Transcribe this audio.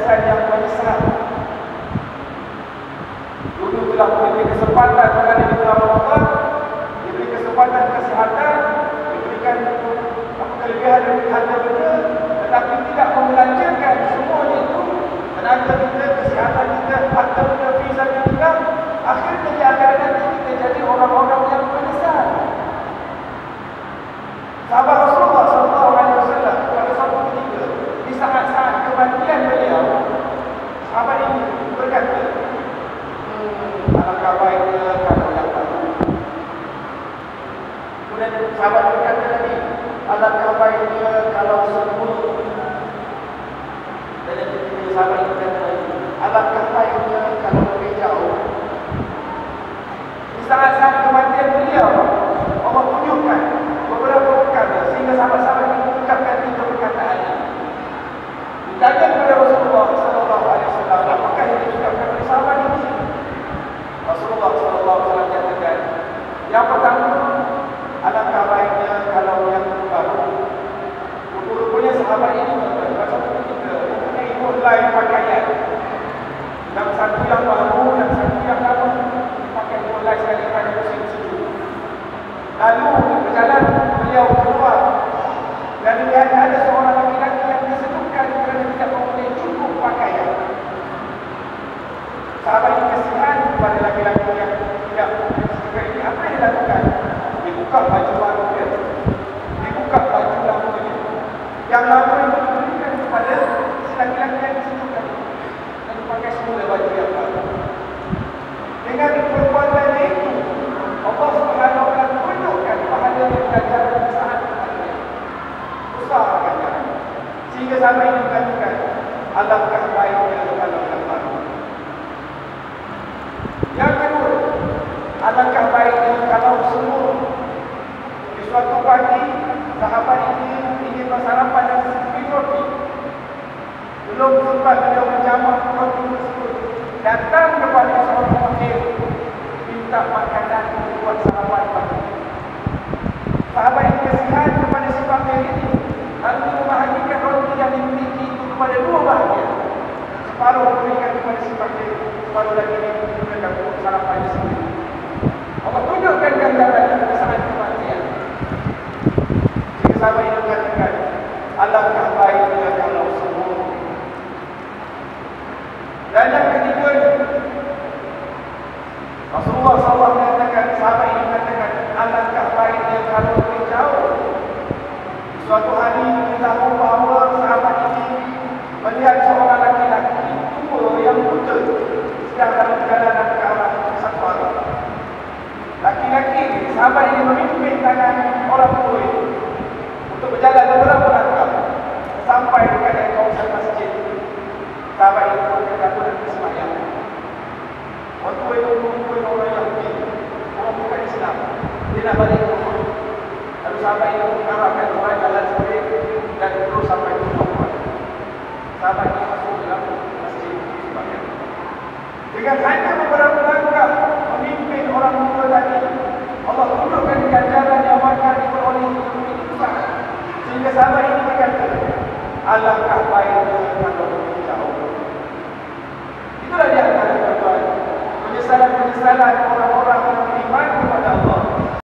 insan yang menyesal. Dulu telah memberi kesempatan kepada di bulan Ramadan, diberi kesempatan kesihatan, diberikan kelebihan dan harta benda, tetapi tidak membelanjakan semuanya itu, tenaga kita, kesihatan kita, harta benda, visa kita. Akhirnya di akhirat nanti kita jadi orang-orang yang menyesal. Sahabat Rasulullah SAW pada suatu ketika, di saat-saat kematian beliau, sahabat ini berkata, alangkah baiknya kalau dapat. Kemudian sahabat berkata lagi, alangkah baiknya kalau sembuh. Dan yang ketiga sahabat ini berkata lagi, alangkah baiknya kalau lebih jauh. Di saat-saat kematian beliau, Allah tunjukkan beberapa perkara sehingga sahabat-sahabat ini mengucapkan 3 perkataan. Ditanya kepada Rasulullah SAW, apakah yang diucapkan oleh sahabat ini? Rasulullah SAW katakan, yang pertama, alangkah baiknya kalau yang baru. Rupanya sahabat ini berkata ketika mempunyai mulai pakaian, yang satu yang baru dan satu yang lama, pakai mulai sekali pada musim sejuk. Lalu berjalan beliau keluar dan melihat ada seorang laki-laki yang disebutkan kerana tidak mempunyai cukup pakaian. Sahabat ini kasihan kepada laki-laki yang tidak mempunyai ini. Apa yang dilakukan? Dibuka baju baru dia, dibuka baju lama dia. Yang lama itu diberikan kepada si laki-laki yang disebutkan dan dipakai semula baju yang baru. Dengan perbuatannya itu, Allah Subhanahu wa taala menunjukkan pahala yang ganjaran di saat kematian. Besar ganjaran. Sehingga sahabat ini mengatakan, alangkah baiknya kalau yang baru. Yang kedua, alangkah baiknya kalau semua. Di suatu pagi, sahabat ini ingin bersarapan dan secukupnya roti. Belum sempat beliau menjamah roti tersebut, datang kepada seorang fakir, minta makanan buat sahabat pagi. Sahabat yang kasihan kepada si fakir ini, lalu membahagikan roti yang dimiliki itu kepada 2 bahagian. Separuh diberikan kepada si fakir, separuh lagi diberikan untuk sarapannya sendiri. Allah tunjukkan ganjaran pada saat kematian. Jika sahabat ini mengatakan, alangkah baiknya kalau sembuh. Dan yang ketiga, Rasulullah SAW mengatakan, sahabat ini mengatakan, alangkah baiknya kalau lebih jauh. Suatu hari kita tahu bahawa sahabat ini melihat seorang laki-laki tua yang buta sedang dalam perjalanan ke arah satu arah. Laki-laki, sahabat ini memimpin tangan orang tua itu untuk berjalan beberapa langkah sampai dekat kawasan masjid. Sahabat itu pun berkata dan bersemayam. Orang tua itu merupakan orang Yahudi, orang bukan Islam. Dia nak balik ke rumah. Lalu sahabat itu mengarahkan orang jalan sebalik dan terus sampai ke rumah. Sahabat ini masuk dalam masjid semayam. Dengan hanya beberapa langkah memimpin orang tua tadi, Allah tunjukkan ganjaran yang bakal diperoleh itu besar. Sehingga sahabat ini berkata, alangkah baiknya kalau lebih jauh. Itulah di antara penyesalan-penyesalan orang